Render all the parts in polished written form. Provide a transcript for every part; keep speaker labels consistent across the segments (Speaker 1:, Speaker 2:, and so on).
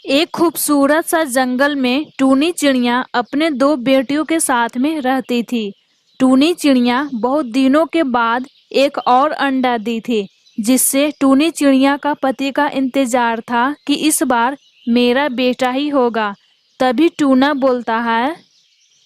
Speaker 1: एक खूबसूरत सा जंगल में टूनी चिड़िया अपने दो बेटियों के साथ में रहती थी। टूनी चिड़िया बहुत दिनों के बाद एक और अंडा दी थी, जिससे टूनी चिड़िया का पति का इंतजार था कि इस बार मेरा बेटा ही होगा। तभी टूना बोलता है।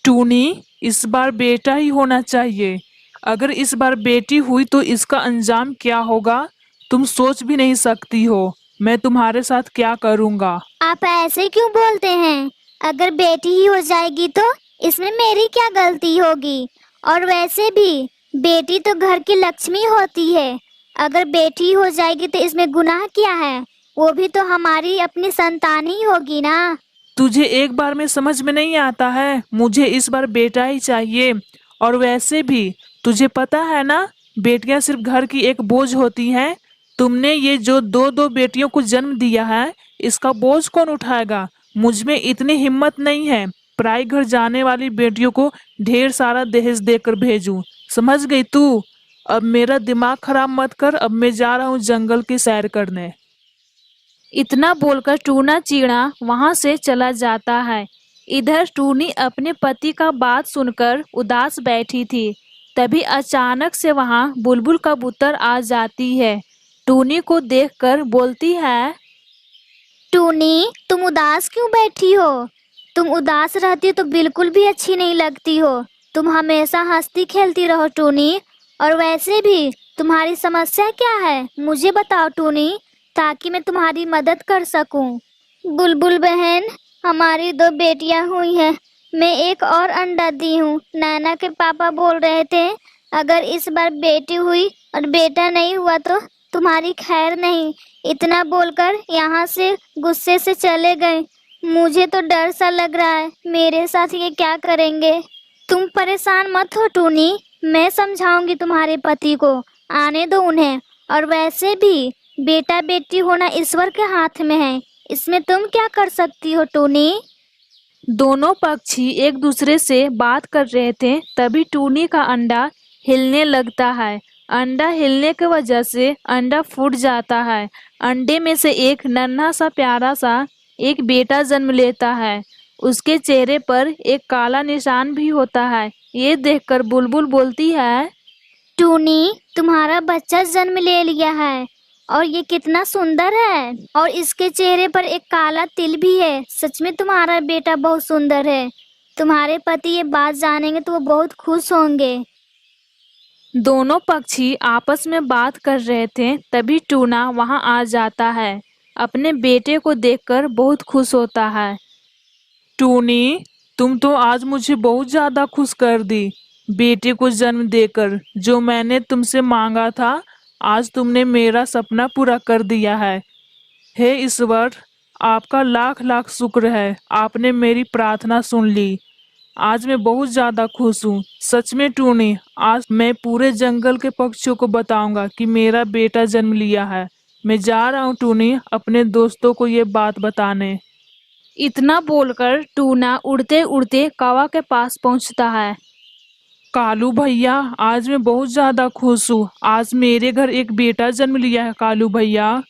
Speaker 2: टूनी, इस बार बेटा ही होना चाहिए। अगर इस बार बेटी हुई तो इसका अंजाम क्या होगा, तुम सोच भी नहीं सकती हो। मैं तुम्हारे साथ क्या करूँगा।
Speaker 3: आप ऐसे क्यों बोलते हैं? अगर बेटी ही हो जाएगी तो इसमें मेरी क्या गलती होगी? और वैसे भी बेटी तो घर की लक्ष्मी होती है। अगर बेटी हो जाएगी तो इसमें गुनाह क्या है? वो भी तो हमारी अपनी संतान ही होगी ना।
Speaker 2: तुझे एक बार में समझ में नहीं आता है? मुझे इस बार बेटा ही चाहिए। और वैसे भी तुझे पता है ना, बेटियां सिर्फ घर की एक बोझ होती हैं। तुमने ये जो दो दो बेटियों को जन्म दिया है, इसका बोझ कौन उठाएगा? मुझ में इतनी हिम्मत नहीं है पराई घर जाने वाली बेटियों को ढेर सारा दहेज देकर भेजूं। समझ गई तू? अब मेरा दिमाग खराब मत कर। अब मैं जा रहा हूँ जंगल की सैर करने।
Speaker 1: इतना बोलकर टूना चिड़ा वहां से चला जाता है। इधर टूनी अपने पति का बात सुनकर उदास बैठी थी। तभी अचानक से वहां बुलबुल कबूतर आ जाती है। टूनी को देखकर बोलती है।
Speaker 3: टूनी, तुम उदास क्यों बैठी हो? तुम उदास रहती हो तो बिल्कुल भी अच्छी नहीं लगती हो। तुम हमेशा हंसती खेलती रहो टूनी। और वैसे भी तुम्हारी समस्या क्या है, मुझे बताओ टूनी, ताकि मैं तुम्हारी मदद कर सकूं। बुलबुल बहन, हमारी दो बेटियां हुई हैं। मैं एक और अंडा दी हूँ। नैना के पापा बोल रहे थे अगर इस बार बेटी हुई और बेटा नहीं हुआ तो तुम्हारी खैर नहीं। इतना बोलकर यहाँ से गुस्से से चले गए। मुझे तो डर सा लग रहा है, मेरे साथ ये क्या करेंगे। तुम परेशान मत हो टूनी, मैं समझाऊंगी तुम्हारे पति को। आने दो उन्हें। और वैसे भी बेटा बेटी होना ईश्वर के हाथ में है, इसमें तुम क्या कर सकती हो टूनी।
Speaker 1: दोनों पक्षी एक दूसरे से बात कर रहे थे। तभी टूनी का अंडा हिलने लगता है। अंडा हिलने की वजह से अंडा फूट जाता है। अंडे में से एक नन्हा सा प्यारा सा एक बेटा जन्म लेता है। उसके चेहरे पर एक काला निशान भी होता है। ये देखकर बुलबुल बोलती है।
Speaker 3: टूनी, तुम्हारा बच्चा जन्म ले लिया है और ये कितना सुंदर है। और इसके चेहरे पर एक काला तिल भी है। सच में तुम्हारा बेटा बहुत सुंदर है। तुम्हारे पति ये बात जानेंगे तो वो बहुत खुश होंगे।
Speaker 1: दोनों पक्षी आपस में बात कर रहे थे। तभी टूना वहां आ जाता है। अपने बेटे को देखकर बहुत खुश होता है।
Speaker 2: टूनी, तुम तो आज मुझे बहुत ज्यादा खुश कर दी। बेटे को जन्म देकर जो मैंने तुमसे मांगा था, आज तुमने मेरा सपना पूरा कर दिया है। हे ईश्वर, आपका लाख लाख शुक्र है। आपने मेरी प्रार्थना सुन ली। आज मैं बहुत ज्यादा खुश हूँ। सच में टूनी, आज मैं पूरे जंगल के पक्षियों को बताऊंगा कि मेरा बेटा जन्म लिया है। मैं जा रहा हूँ टूनी, अपने दोस्तों को ये बात बताने।
Speaker 1: इतना बोलकर टूना उड़ते उड़ते कौवा के पास पहुंचता है।
Speaker 2: कालू भैया, आज मैं बहुत ज्यादा खुश हूँ। आज मेरे घर एक बेटा जन्म लिया है कालू भैया।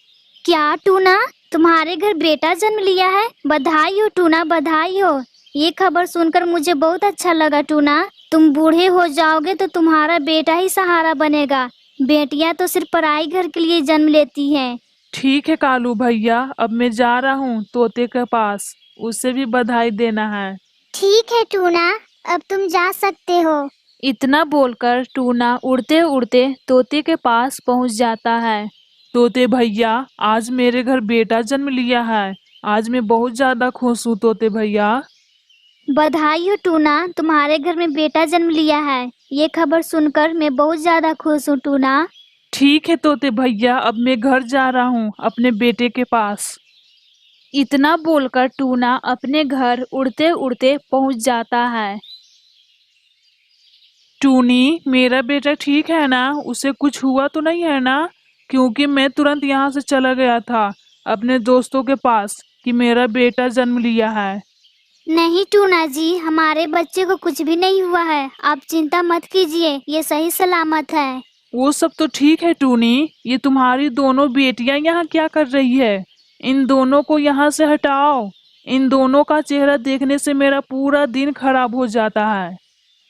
Speaker 3: क्या टूना, तुम्हारे घर बेटा जन्म लिया है? बधाई हो टूना, बधाई हो। ये खबर सुनकर मुझे बहुत अच्छा लगा टूना। तुम बूढ़े हो जाओगे तो तुम्हारा बेटा ही सहारा बनेगा। बेटियां तो सिर्फ पराई घर के लिए जन्म लेती हैं।
Speaker 2: ठीक है कालू भैया, अब मैं जा रहा हूँ तोते के पास। उसे भी बधाई देना है।
Speaker 3: ठीक है टूना, अब तुम जा सकते हो।
Speaker 1: इतना बोलकर टूना उड़ते उड़ते तोते के पास पहुंच जाता है।
Speaker 2: तोते भैया, आज मेरे घर बेटा जन्म लिया है। आज मैं बहुत ज्यादा खुश हूँ तोते भैया।
Speaker 3: बधाई हो टूना, तुम्हारे घर में बेटा जन्म लिया है। ये खबर सुनकर मैं बहुत ज्यादा खुश हूँ टूना।
Speaker 2: ठीक है तोते भैया, अब मैं घर जा रहा हूँ अपने बेटे के पास।
Speaker 1: इतना बोलकर टूना अपने घर उड़ते उड़ते पहुंच जाता है।
Speaker 2: टूनी, मेरा बेटा ठीक है ना? उसे कुछ हुआ तो नहीं है ना? क्योंकि मैं तुरंत यहाँ से चला गया था अपने दोस्तों के पास कि मेरा बेटा जन्म लिया है।
Speaker 3: नहीं टूना जी, हमारे बच्चे को कुछ भी नहीं हुआ है। आप चिंता मत कीजिए, ये सही सलामत है।
Speaker 2: वो सब तो ठीक है टूनी, ये तुम्हारी दोनों बेटियां यहाँ क्या कर रही है? इन दोनों को यहाँ से हटाओ। इन दोनों का चेहरा देखने से मेरा पूरा दिन खराब हो जाता है।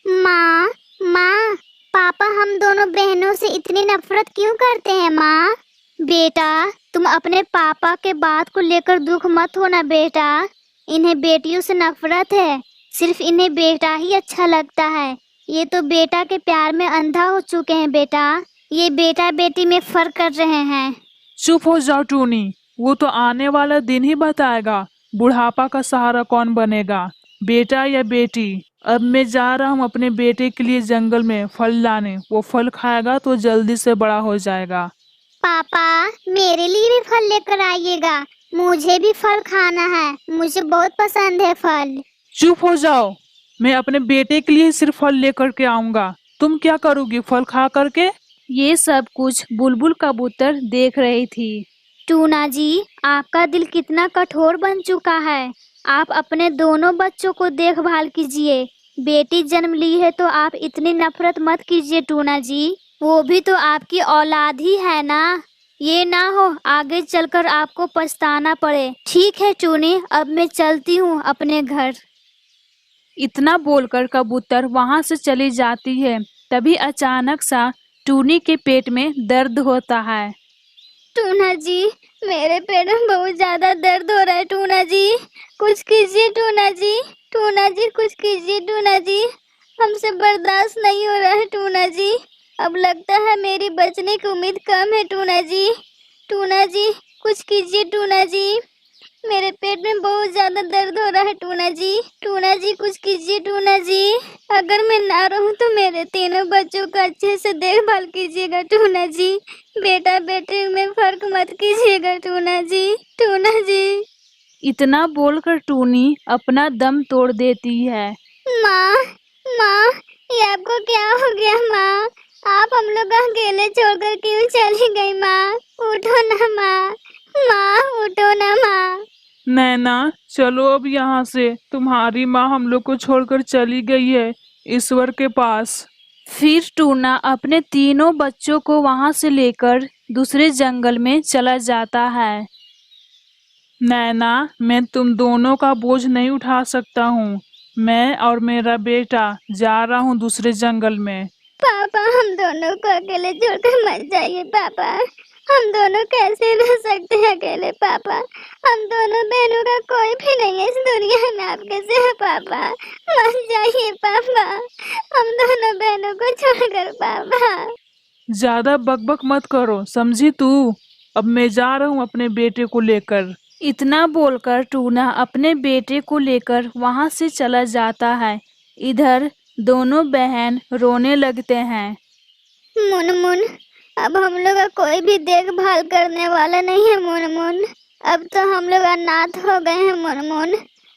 Speaker 3: माँ, माँ, पापा हम दोनों बहनों से इतनी नफरत क्यों करते हैं माँ? बेटा, तुम अपने पापा के बात को लेकर दुख मत होना बेटा। इन्हें बेटियों से नफरत है, सिर्फ इन्हें बेटा ही अच्छा लगता है। ये तो बेटा के प्यार में अंधा हो चुके हैं बेटा। ये बेटा बेटी में फर्क कर रहे हैं।
Speaker 2: चुप हो जाओ टूनी, वो तो आने वाला दिन ही बताएगा बुढ़ापा का सहारा कौन बनेगा, बेटा या बेटी। अब मैं जा रहा हूँ अपने बेटे के लिए जंगल में फल लाने। वो फल खाएगा तो जल्दी से बड़ा हो जाएगा।
Speaker 3: पापा, मेरे लिए भी फल लेकर आइएगा। मुझे भी फल खाना है, मुझे बहुत पसंद है फल।
Speaker 2: चुप हो जाओ, मैं अपने बेटे के लिए सिर्फ फल लेकर के आऊंगा। तुम क्या करोगी फल खा करके?
Speaker 1: ये सब कुछ बुलबुल कबूतर देख रही थी।
Speaker 3: टूना जी, आपका दिल कितना कठोर बन चुका है। आप अपने दोनों बच्चों को देखभाल कीजिए। बेटी जन्म ली है तो आप इतनी नफरत मत कीजिए टूना जी। वो भी तो आपकी औलाद ही है ना। ये ना हो आगे चलकर आपको पछताना पड़े। ठीक है टूनी, अब मैं चलती हूँ अपने घर।
Speaker 1: इतना बोलकर कबूतर वहां से चली जाती है। तभी अचानक सा टूनी के पेट में दर्द होता है।
Speaker 3: टूना जी, मेरे पेट में बहुत ज्यादा दर्द हो रहा है टूना जी। कुछ कीजिए टूना जी। टूना जी, कुछ कीजिए टूना जी। हमसे बर्दाश्त नहीं हो रहा है टूना जी। अब लगता है मेरी बचने की उम्मीद कम है टूना जी। टूना जी, कुछ कीजिए टूना जी। मेरे पेट में बहुत ज्यादा दर्द हो रहा है टूना जी। टूना जी, कुछ कीजिए टूना जी। अगर मैं ना रहूं तो मेरे तीनों बच्चों का अच्छे से देखभाल कीजिएगा टूना जी। बेटा बेटी में फर्क मत कीजिएगा टूना जी। टूना जी।
Speaker 1: इतना बोलकर टूनी अपना दम तोड़ देती है।
Speaker 3: माँ, माँ, ये आपको क्या हो गया माँ? आप हम लोग अकेले छोड़कर क्यों चली गई माँ? उठो ना माँ, माँ उठो ना माँ।
Speaker 2: नैना, चलो अब यहाँ से। तुम्हारी माँ हम लोग को छोड़कर चली गई है ईश्वर के पास।
Speaker 1: फिर टूना अपने तीनों बच्चों को वहां से लेकर दूसरे जंगल में चला जाता है।
Speaker 2: नैना, मैं तुम दोनों का बोझ नहीं उठा सकता हूँ। मैं और मेरा बेटा जा रहा हूँ दूसरे जंगल में।
Speaker 3: पापा, हम दोनों को अकेले छोड़कर मत जाइए पापा। हम दोनों कैसे रह सकते हैं अकेले पापा? हम दोनों बहनों का कोई भी नहीं है इस दुनिया में आपके सिवा पापा। मत जाइए पापा, हम दोनों बहनों को छोड़कर पापा।
Speaker 2: ज्यादा बकबक मत करो, समझी तू? अब मैं जा रहा हूँ अपने बेटे को लेकर।
Speaker 1: इतना बोलकर टूना अपने बेटे को लेकर वहां से चला जाता है। इधर दोनों बहन रोने लगते हैं।
Speaker 3: मुनमुन, अब हम लोग का कोई भी देखभाल करने वाला नहीं है मुनमुन। अब तो हम लोग अनाथ हो गए हैं मुनमुन।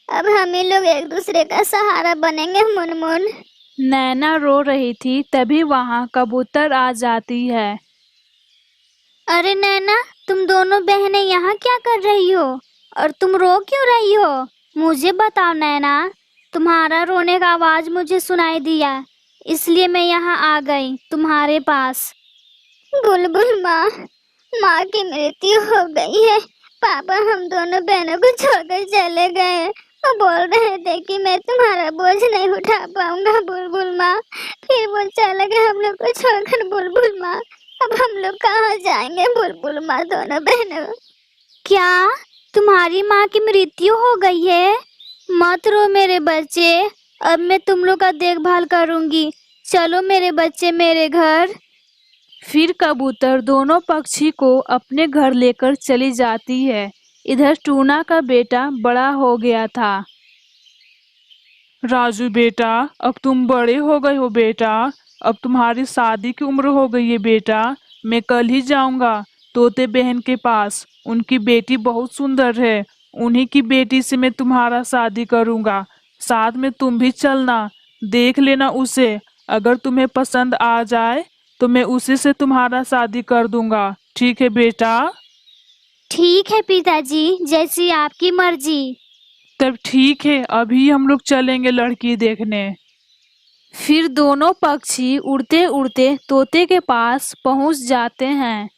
Speaker 3: अब हम ही लोग एक दूसरे का सहारा बनेंगे मुनमुन।
Speaker 1: नैना रो रही थी, तभी वहां कबूतर आ जाती है।
Speaker 3: अरे नैना, तुम दोनों बहनें यहाँ क्या कर रही हो? और तुम रो क्यों रही हो? मुझे बताओ नैना। तुम्हारा रोने का आवाज मुझे सुनाई दिया, इसलिए मैं यहाँ आ गई तुम्हारे पास। बुलबुल माँ, माँ की मृत्यु हो गई है। पापा हम दोनों बहनों को छोड़कर चले गए। वो बोल रहे थे कि मैं तुम्हारा बोझ नहीं उठा पाऊंगा बुलबुल माँ। फिर वो चले गए हम लोग को छोड़कर बुलबुल माँ। अब हम लोग कहाँ जाएंगे बुलबुल माँ दोनों बहनों? क्या तुम्हारी माँ की मृत्यु हो गई है? मत रो मेरे बच्चे, अब मैं तुम लोग का देखभाल करूंगी। चलो मेरे बच्चे मेरे घर।
Speaker 1: फिर कबूतर दोनों पक्षी को अपने घर लेकर चली जाती है। इधर टूना का बेटा बड़ा हो गया था।
Speaker 2: राजू बेटा, अब तुम बड़े हो गए हो बेटा। अब तुम्हारी शादी की उम्र हो गई है बेटा। मैं कल ही जाऊंगा तोते बहन के पास। उनकी बेटी बहुत सुंदर है। उन्हीं की बेटी से मैं तुम्हारा शादी करूंगा। साथ में तुम भी चलना, देख लेना उसे। अगर तुम्हें पसंद आ जाए तो मैं उसी से तुम्हारा शादी कर दूंगा। ठीक है बेटा?
Speaker 3: ठीक है पिताजी, जैसी आपकी मर्जी।
Speaker 2: तब ठीक है, अभी हम लोग चलेंगे लड़की देखने।
Speaker 1: फिर दोनों पक्षी उड़ते उड़ते तोते के पास पहुंच जाते हैं।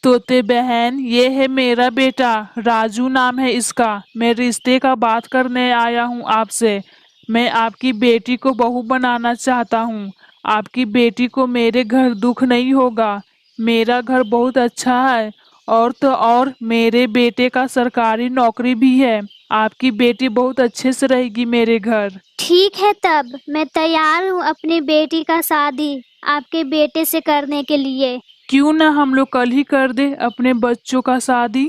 Speaker 2: तोते बहन, ये है मेरा बेटा, राजू नाम है इसका। मैं रिश्ते का बात करने आया हूँ आपसे। मैं आपकी बेटी को बहू बनाना चाहता हूँ। आपकी बेटी को मेरे घर दुख नहीं होगा। मेरा घर बहुत अच्छा है, और तो और मेरे बेटे का सरकारी नौकरी भी है। आपकी बेटी बहुत अच्छे से रहेगी मेरे घर।
Speaker 3: ठीक है, तब मैं तैयार हूँ अपनी बेटी का शादी आपके बेटे से करने के लिए।
Speaker 2: क्यों ना हम लोग कल ही कर दे अपने बच्चों का शादी।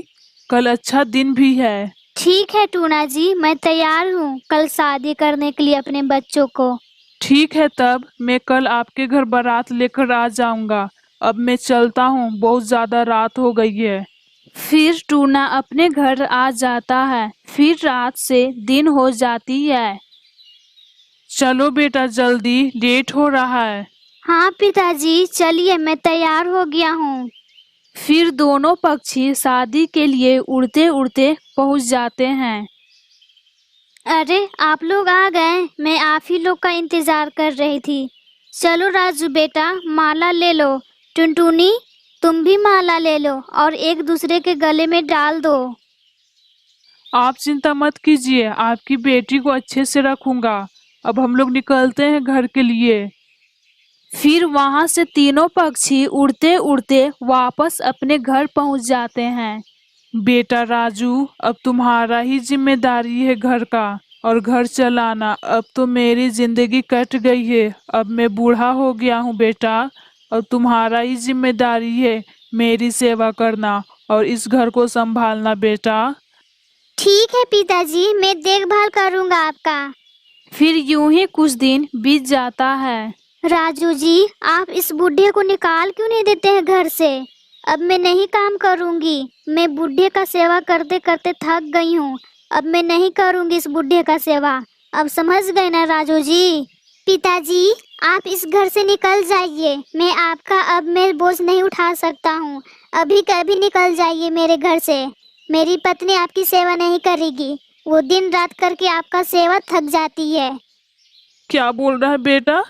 Speaker 2: कल अच्छा दिन भी है।
Speaker 3: ठीक है टूना जी, मैं तैयार हूँ कल शादी करने के लिए अपने बच्चों को।
Speaker 2: ठीक है, तब मैं कल आपके घर बारात लेकर आ जाऊंगा। अब मैं चलता हूँ, बहुत ज्यादा रात हो गई है।
Speaker 1: फिर टूना अपने घर आ जाता है। फिर रात से दिन हो जाती है।
Speaker 2: चलो बेटा, जल्दी, लेट हो रहा है।
Speaker 3: हाँ पिताजी, चलिए, मैं तैयार हो गया हूँ।
Speaker 1: फिर दोनों पक्षी शादी के लिए उड़ते उड़ते पहुंच जाते हैं।
Speaker 3: अरे आप लोग आ गए, मैं आप ही लोग का इंतजार कर रही थी। चलो राजू बेटा, माला ले लो। टुनटुनी, तुम भी माला ले लो और एक दूसरे के गले में डाल दो।
Speaker 2: आप चिंता मत कीजिए, आपकी बेटी को अच्छे से रखूंगा। अब हम लोग निकलते हैं घर के लिए।
Speaker 1: फिर वहां से तीनों पक्षी उड़ते उड़ते वापस अपने घर पहुंच जाते हैं।
Speaker 2: बेटा राजू, अब तुम्हारा ही जिम्मेदारी है घर का और घर चलाना। अब तो मेरी जिंदगी कट गई है। अब मैं बूढ़ा हो गया हूँ बेटा। अब तुम्हारा ही जिम्मेदारी है मेरी सेवा करना और इस घर को संभालना बेटा।
Speaker 3: ठीक है पिताजी, मैं देखभाल करूंगा आपका।
Speaker 1: फिर यूं ही कुछ दिन बीत जाता है।
Speaker 3: राजू जी, आप इस बूढ़े को निकाल क्यों नहीं देते हैं घर से? अब मैं नहीं काम करूंगी। मैं बूढ़े का सेवा करते करते थक गई हूँ। अब मैं नहीं करूंगी इस बूढ़े का सेवा। अब समझ गए ना राजू जी? पिताजी, आप इस घर से निकल जाइए। मैं आपका अब मैं बोझ नहीं उठा सकता हूँ। अभी कभी निकल जाइए मेरे घर से। मेरी पत्नी आपकी सेवा नहीं करेगी। वो दिन रात करके आपका सेवा थक जाती है।
Speaker 2: क्या बोल रहा है बेटा?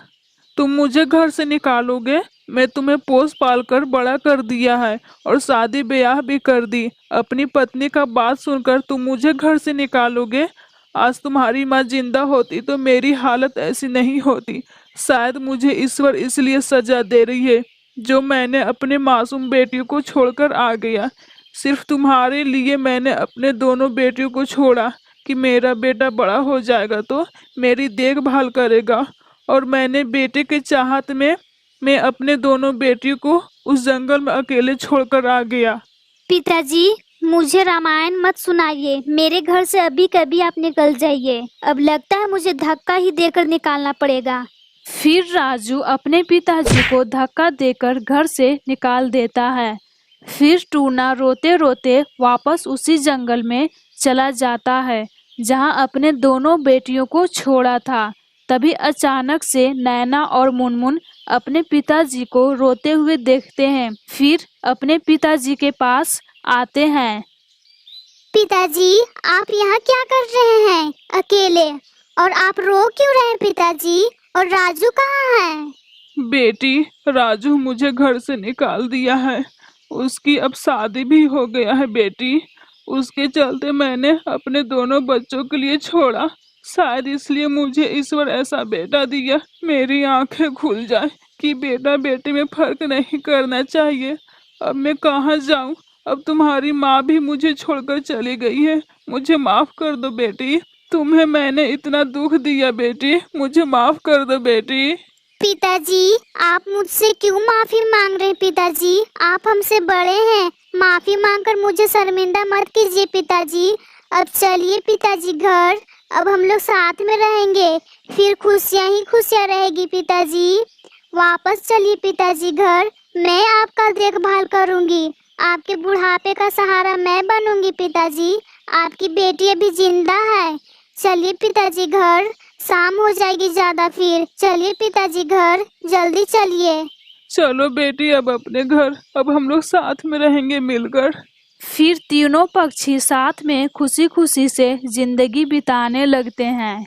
Speaker 2: तुम मुझे घर से निकालोगे? मैं तुम्हें पोस पाल कर बड़ा कर दिया है और शादी ब्याह भी कर दी। अपनी पत्नी का बात सुनकर तुम मुझे घर से निकालोगे? आज तुम्हारी माँ जिंदा होती तो मेरी हालत ऐसी नहीं होती। शायद मुझे ईश्वर इसलिए सजा दे रही है जो मैंने अपने मासूम बेटियों को छोड़कर आ गया। सिर्फ तुम्हारे लिए मैंने अपने दोनों बेटियों को छोड़ा कि मेरा बेटा बड़ा हो जाएगा तो मेरी देखभाल करेगा। और मैंने बेटे के चाहत में मैं अपने दोनों बेटियों को उस जंगल में अकेले छोड़कर आ गया।
Speaker 3: पिताजी, मुझे रामायण मत सुनाइए। मेरे घर से अभी कभी आप निकल जाइए। अब लगता है मुझे धक्का ही देकर निकालना पड़ेगा।
Speaker 1: फिर राजू अपने पिताजी को धक्का देकर घर से निकाल देता है। फिर टूना रोते रोते वापस उसी जंगल में चला जाता है जहां अपने दोनों बेटियों को छोड़ा था। तभी अचानक से नैना और मुनमुन अपने पिताजी को रोते हुए देखते हैं। फिर अपने पिताजी के पास आते हैं।
Speaker 3: पिताजी, आप यहाँ क्या कर रहे हैं अकेले? और आप रो क्यों रहे हैं पिताजी? और राजू कहाँ है?
Speaker 2: बेटी, राजू मुझे घर से निकाल दिया है। उसकी अब शादी भी हो गया है बेटी। उसके चलते मैंने अपने दोनों बच्चों के लिए छोड़ा। शायद इसलिए मुझे ईश्वर ऐसा बेटा दिया मेरी आंखें खुल जाए कि बेटा बेटी में फर्क नहीं करना चाहिए। अब मैं कहाँ जाऊँ? अब तुम्हारी माँ भी मुझे छोड़कर चली गई है। मुझे माफ कर दो बेटी। तुम्हें मैंने इतना दुख दिया बेटी, मुझे माफ कर दो बेटी।
Speaker 3: पिताजी, आप मुझसे क्यों माफी मांग रहे हैं? पिताजी, आप हमसे बड़े हैं। माफी मांगकर मुझे शर्मिंदा मत कीजिए पिताजी। अब चलिए पिताजी घर। अब हम लोग साथ में रहेंगे। फिर खुशियाँ ही खुशियाँ रहेगी पिताजी। वापस चलिए पिताजी घर। मैं आपका देखभाल करूंगी। आपके बुढ़ापे का सहारा मैं बनूंगी पिताजी। आपकी बेटी अभी जिंदा है। चलिए पिताजी घर। शाम हो जाएगी ज्यादा। फिर चलिए पिताजी घर, जल्दी चलिए।
Speaker 2: चलो बेटी, अब अपने घर। अब हम लोग साथ में रहेंगे मिलकर।
Speaker 1: फिर तीनों पक्षी साथ में खुशी खुशी से जिंदगी बिताने लगते हैं।